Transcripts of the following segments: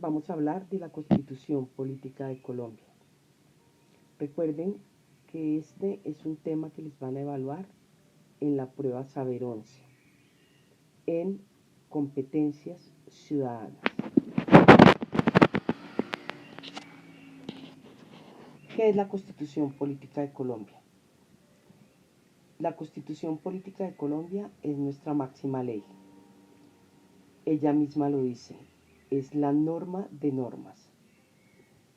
vamos a hablar de la Constitución Política de Colombia. Recuerden que este es un tema que les van a evaluar en la prueba Saber 11, en competencias ciudadanas. ¿Qué es la Constitución Política de Colombia? La Constitución Política de Colombia es nuestra máxima ley. Ella misma lo dice, es la norma de normas.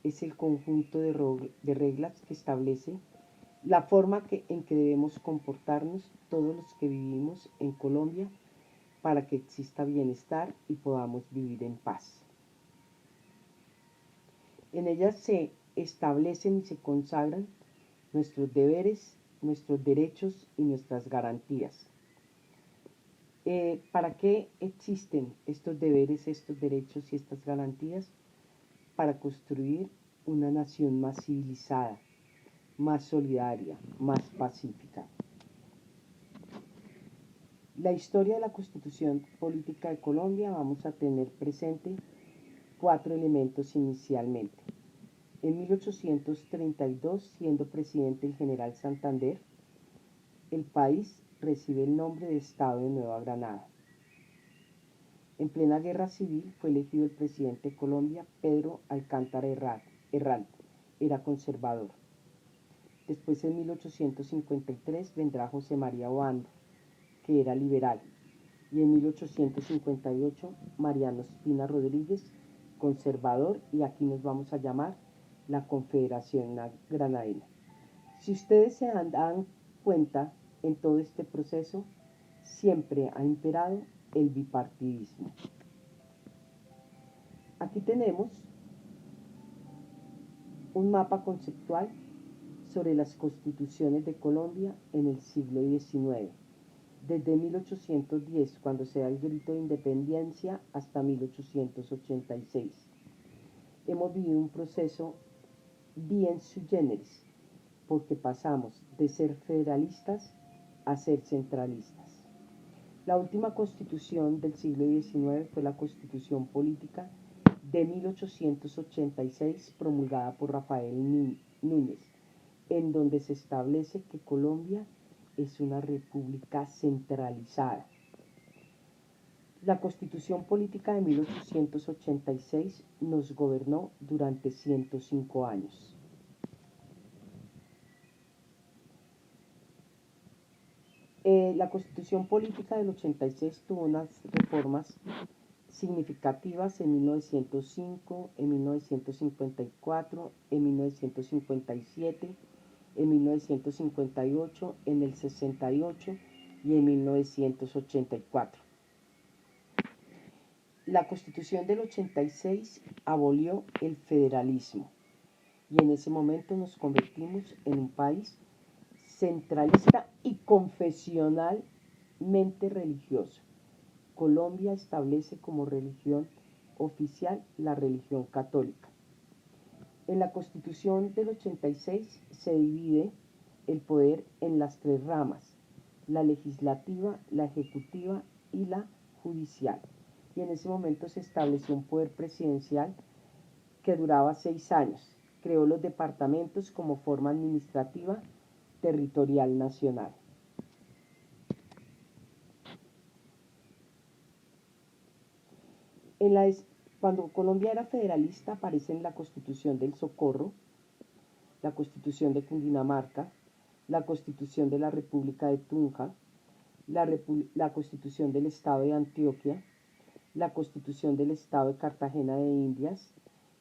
Es el conjunto de reglas que establece la forma en que debemos comportarnos todos los que vivimos en Colombia para que exista bienestar y podamos vivir en paz. En ella se establecen y se consagran nuestros deberes, nuestros derechos y nuestras garantías. ¿Para qué existen estos deberes, estos derechos y estas garantías? Para construir una nación más civilizada, más solidaria, más pacífica. La historia de la Constitución Política de Colombia vamos a tener presente 4 elementos inicialmente. En 1832, siendo presidente el general Santander, el país recibe el nombre de Estado de Nueva Granada. En plena guerra civil fue elegido el presidente de Colombia, Pedro Alcántara Herrán, era conservador. Después, en 1853, vendrá José María Obando, que era liberal, y en 1858 Mariano Espina Rodríguez, conservador, y aquí nos vamos a llamar la Confederación Granadina. Si ustedes se dan cuenta, en todo este proceso siempre ha imperado el bipartidismo. Aquí tenemos un mapa conceptual sobre las constituciones de Colombia en el siglo XIX, desde 1810, cuando se da el grito de independencia, hasta 1886. Hemos vivido un proceso bien sui generis, porque pasamos de ser federalistas a ser centralistas. La última constitución del siglo XIX fue la Constitución Política de 1886, promulgada por Rafael Núñez, en donde se establece que Colombia es una república centralizada. La Constitución Política de 1886 nos gobernó durante 105 años. La Constitución Política del 86 tuvo unas reformas significativas en 1905, en 1954, en 1957, en 1958, en el 68 y en 1984. La Constitución del 86 abolió el federalismo y en ese momento nos convertimos en un país centralista y confesionalmente religioso. Colombia establece como religión oficial la religión católica. En la Constitución del 86 se divide el poder en las 3 ramas, la legislativa, la ejecutiva y la judicial. Y en ese momento se estableció un poder presidencial que duraba 6 años. Creó los departamentos como forma administrativa territorial nacional. Cuando Colombia era federalista aparecen la Constitución del Socorro, la Constitución de Cundinamarca, la Constitución de la República de Tunja, la Constitución del Estado de Antioquia, la Constitución del Estado de Cartagena de Indias,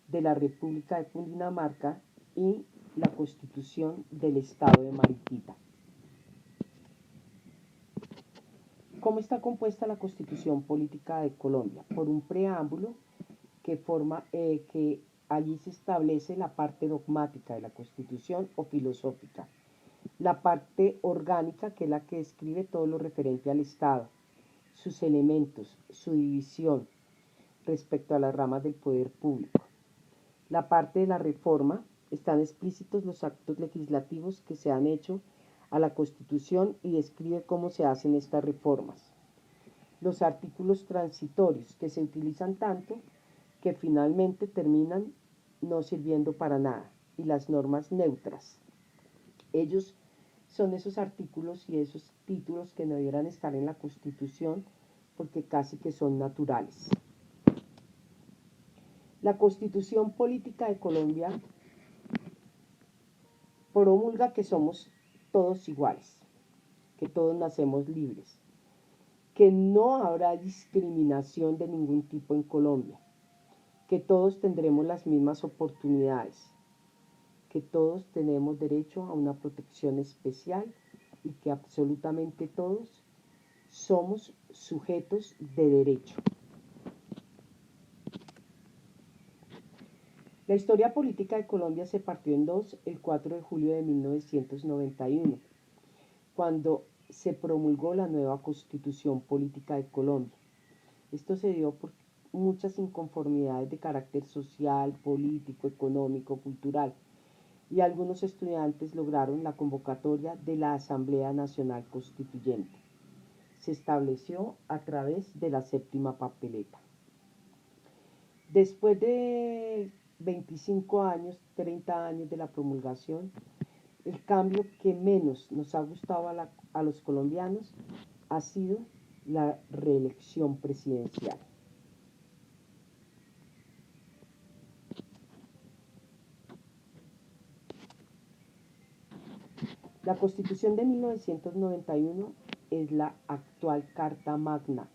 de la República de Cundinamarca y la Constitución del Estado de Mariquita. ¿Cómo está compuesta la Constitución Política de Colombia? Por un preámbulo que allí se establece la parte dogmática de la Constitución o filosófica, la parte orgánica, que es la que describe todo lo referente al Estado, sus elementos, su división respecto a las ramas del poder público. La parte de la reforma, están explícitos los actos legislativos que se han hecho a la Constitución y describe cómo se hacen estas reformas. Los artículos transitorios, que se utilizan tanto que finalmente terminan no sirviendo para nada, y las normas neutras. Ellos son esos artículos y esos títulos que no debieran estar en la Constitución porque casi que son naturales. La Constitución Política de Colombia promulga que somos todos iguales, que todos nacemos libres, que no habrá discriminación de ningún tipo en Colombia, que todos tendremos las mismas oportunidades, que todos tenemos derecho a una protección especial y que absolutamente todos somos sujetos de derecho. La historia política de Colombia se partió en dos el 4 de julio de 1991, cuando se promulgó la nueva Constitución Política de Colombia. Esto se dio por muchas inconformidades de carácter social, político, económico, cultural, y algunos estudiantes lograron la convocatoria de la Asamblea Nacional Constituyente. Se estableció a través de la séptima papeleta. Después de 25 años, 30 años de la promulgación, el cambio que menos nos ha gustado a los colombianos ha sido la reelección presidencial. La Constitución de 1991 es la actual Carta Magna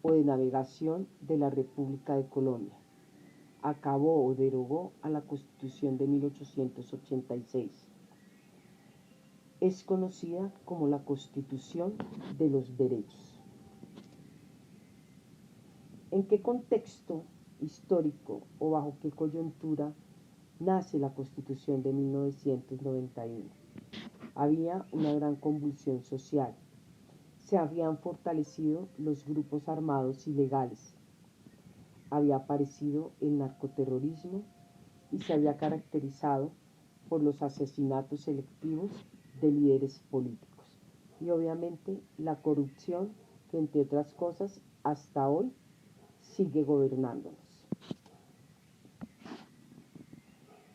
o de navegación de la República de Colombia. Acabó o derogó a la Constitución de 1886. Es conocida como la Constitución de los Derechos. ¿En qué contexto histórico o bajo qué coyuntura nace la Constitución de 1991? Había una gran convulsión social. Se habían fortalecido los grupos armados ilegales. Había aparecido el narcoterrorismo y se había caracterizado por los asesinatos selectivos de líderes políticos. Y obviamente la corrupción que, entre otras cosas, hasta hoy sigue gobernándonos.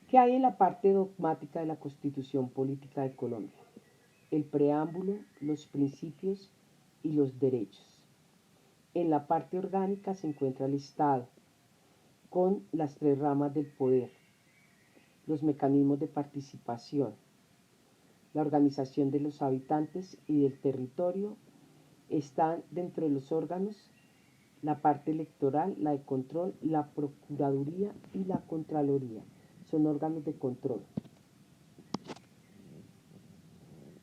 ¿Qué hay en la parte dogmática de la Constitución Política de Colombia? El preámbulo, los principios y los derechos. En la parte orgánica se encuentra el Estado, con las tres ramas del poder, los mecanismos de participación, la organización de los habitantes y del territorio. Están dentro de los órganos la parte electoral, la de control, la Procuraduría y la Contraloría. Son órganos de control.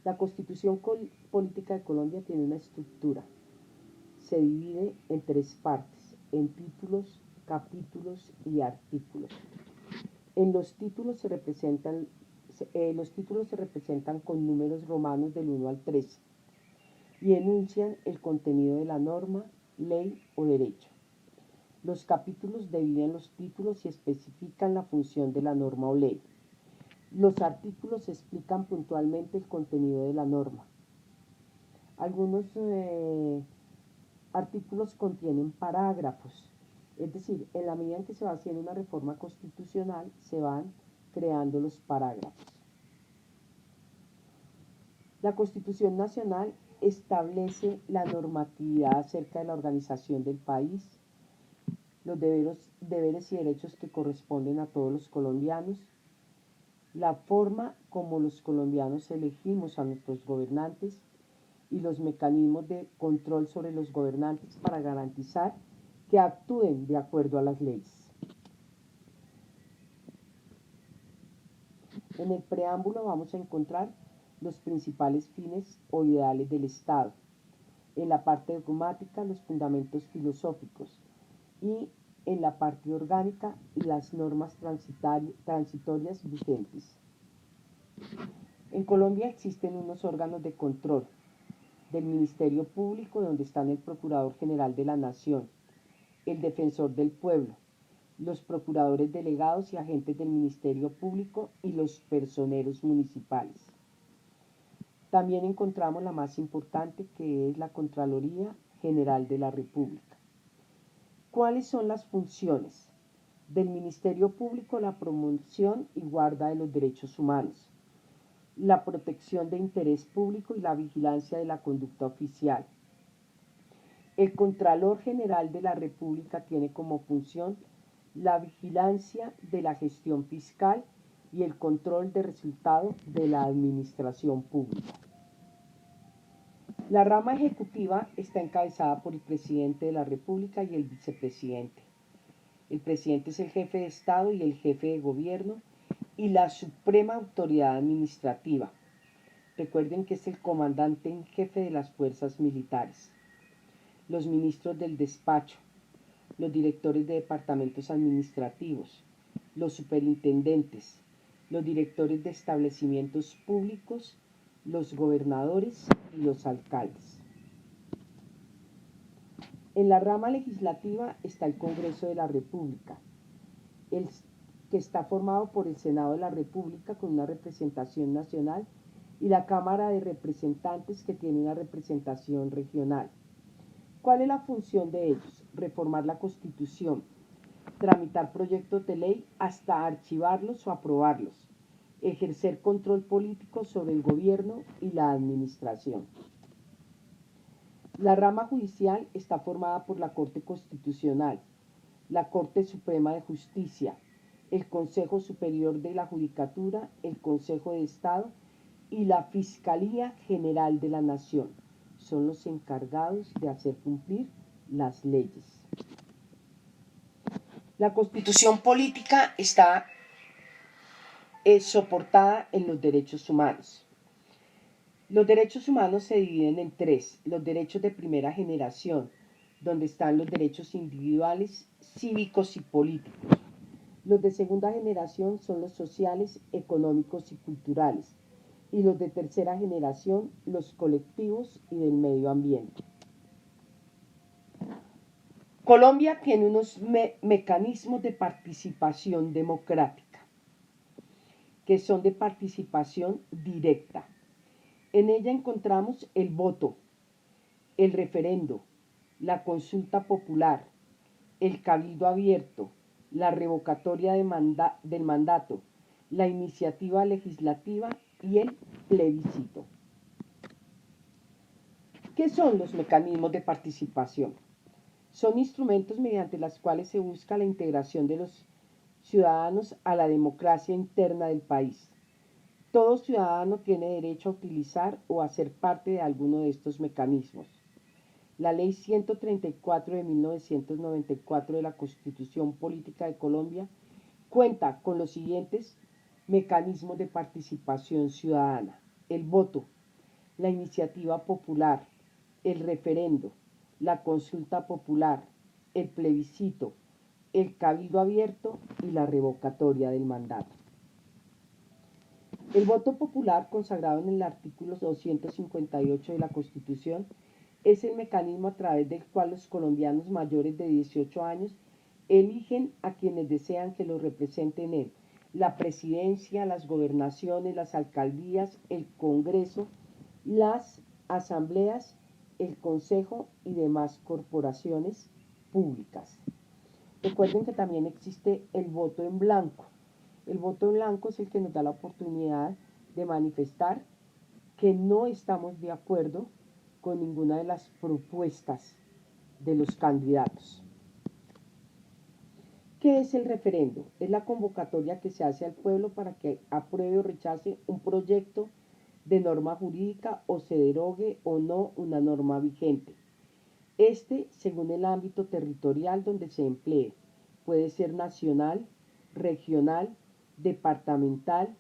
La Constitución Política de Colombia tiene una estructura. Se divide en tres partes, en títulos, capítulos y artículos. En los títulos se representan con números romanos del 1 al 13 y enuncian el contenido de la norma, ley o derecho. Los capítulos dividen los títulos y especifican la función de la norma o ley. Los artículos explican puntualmente el contenido de la norma. Algunos artículos contienen parágrafos, es decir, en la medida en que se va haciendo una reforma constitucional, se van creando los parágrafos. La Constitución Nacional establece la normatividad acerca de la organización del país, los deberes y derechos que corresponden a todos los colombianos, la forma como los colombianos elegimos a nuestros gobernantes y los mecanismos de control sobre los gobernantes para garantizar que actúen de acuerdo a las leyes. En el preámbulo vamos a encontrar los principales fines o ideales del Estado. En la parte dogmática, los fundamentos filosóficos. Y en la parte orgánica, las normas transitorias vigentes. En Colombia existen unos órganos de control del Ministerio Público, donde están el Procurador General de la Nación, el Defensor del Pueblo, los procuradores delegados y agentes del Ministerio Público y los personeros municipales. También encontramos la más importante, que es la Contraloría General de la República. ¿Cuáles son las funciones? Del Ministerio Público, la promoción y guarda de los derechos humanos, la protección de interés público y la vigilancia de la conducta oficial. El Contralor General de la República tiene como función la vigilancia de la gestión fiscal y el control de resultado de la administración pública. La rama ejecutiva está encabezada por el presidente de la República y el vicepresidente. El presidente es el jefe de Estado y el jefe de gobierno y la suprema autoridad administrativa. Recuerden que es el comandante en jefe de las fuerzas militares. Los ministros del despacho, los directores de departamentos administrativos, los superintendentes, los directores de establecimientos públicos, los gobernadores y los alcaldes. En la rama legislativa está el Congreso de la República, que está formado por el Senado de la República con una representación nacional y la Cámara de Representantes que tiene una representación regional. ¿Cuál es la función de ellos? Reformar la Constitución, tramitar proyectos de ley hasta archivarlos o aprobarlos, ejercer control político sobre el gobierno y la administración. La rama judicial está formada por la Corte Constitucional, la Corte Suprema de Justicia, el Consejo Superior de la Judicatura, el Consejo de Estado y la Fiscalía General de la Nación. Son los encargados de hacer cumplir las leyes. La Constitución política está soportada en los derechos humanos. Los derechos humanos se dividen en tres: los derechos de primera generación, donde están los derechos individuales, cívicos y políticos. Los de segunda generación son los sociales, económicos y culturales. Y los de tercera generación, los colectivos y del medio ambiente. Colombia tiene unos mecanismos de participación democrática, que son de participación directa. En ella encontramos el voto, el referendo, la consulta popular, el cabildo abierto, la revocatoria del mandato, la iniciativa legislativa y el plebiscito. ¿Qué son los mecanismos de participación? Son instrumentos mediante los cuales se busca la integración de los ciudadanos a la democracia interna del país. Todo ciudadano tiene derecho a utilizar o a ser parte de alguno de estos mecanismos. La Ley 134 de 1994 de la Constitución Política de Colombia cuenta con los siguientes mecanismos de participación ciudadana: el voto, la iniciativa popular, el referendo, la consulta popular, el plebiscito, el cabildo abierto y la revocatoria del mandato. El voto popular, consagrado en el artículo 258 de la Constitución, es el mecanismo a través del cual los colombianos mayores de 18 años eligen a quienes desean que los representen en la presidencia, las gobernaciones, las alcaldías, el Congreso, las asambleas, el Consejo y demás corporaciones públicas. Recuerden que también existe el voto en blanco. El voto en blanco es el que nos da la oportunidad de manifestar que no estamos de acuerdo con ninguna de las propuestas de los candidatos. ¿Qué es el referendo? Es la convocatoria que se hace al pueblo para que apruebe o rechace un proyecto de norma jurídica o se derogue o no una norma vigente. Según el ámbito territorial donde se emplee, puede ser nacional, regional, departamental,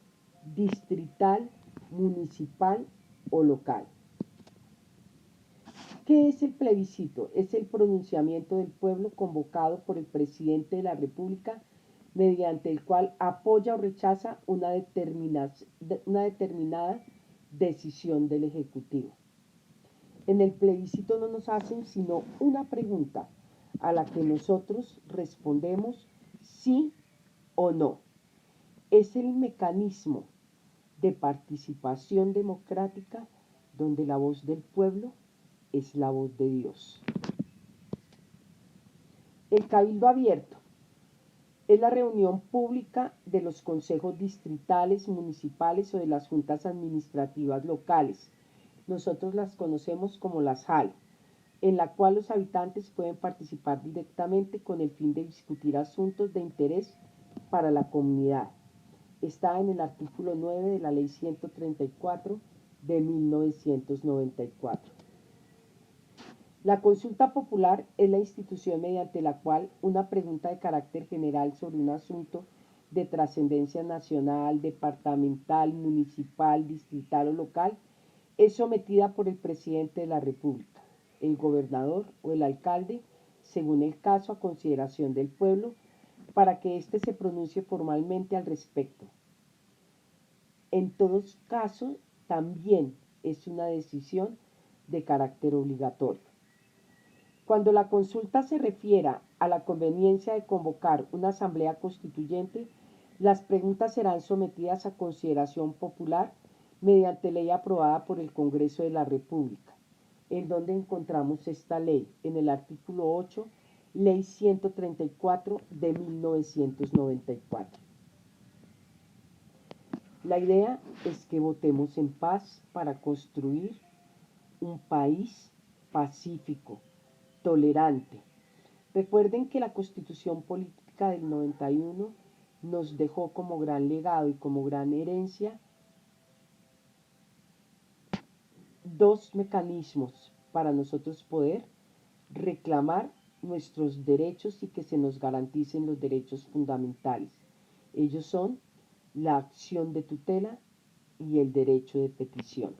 distrital, municipal o local. ¿Qué es el plebiscito? Es el pronunciamiento del pueblo convocado por el presidente de la República, mediante el cual apoya o rechaza una determinada decisión del Ejecutivo. En el plebiscito no nos hacen sino una pregunta a la que nosotros respondemos sí o no. Es el mecanismo de participación democrática donde la voz del pueblo es la voz de Dios. El cabildo abierto Es la reunión pública de los consejos distritales, municipales o de las juntas administrativas locales. Nosotros las conocemos como las JAL, en la cual los habitantes pueden participar directamente con el fin de discutir asuntos de interés para la comunidad. Está en el artículo 9 de la Ley 134 de 1994. La consulta popular es la institución mediante la cual una pregunta de carácter general sobre un asunto de trascendencia nacional, departamental, municipal, distrital o local es sometida por el presidente de la República, el gobernador o el alcalde, según el caso, a consideración del pueblo, para que éste se pronuncie formalmente al respecto. En todos casos, también es una decisión de carácter obligatorio. Cuando la consulta se refiera a la conveniencia de convocar una asamblea constituyente, las preguntas serán sometidas a consideración popular mediante ley aprobada por el Congreso de la República. ¿En donde encontramos esta ley? En el artículo 8, Ley 134 de 1994. La idea es que votemos en paz para construir un país pacífico, tolerante. Recuerden que la Constitución Política del 91 nos dejó como gran legado y como gran herencia dos mecanismos para nosotros poder reclamar nuestros derechos y que se nos garanticen los derechos fundamentales. Ellos son la acción de tutela y el derecho de petición.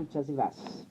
Muchas gracias.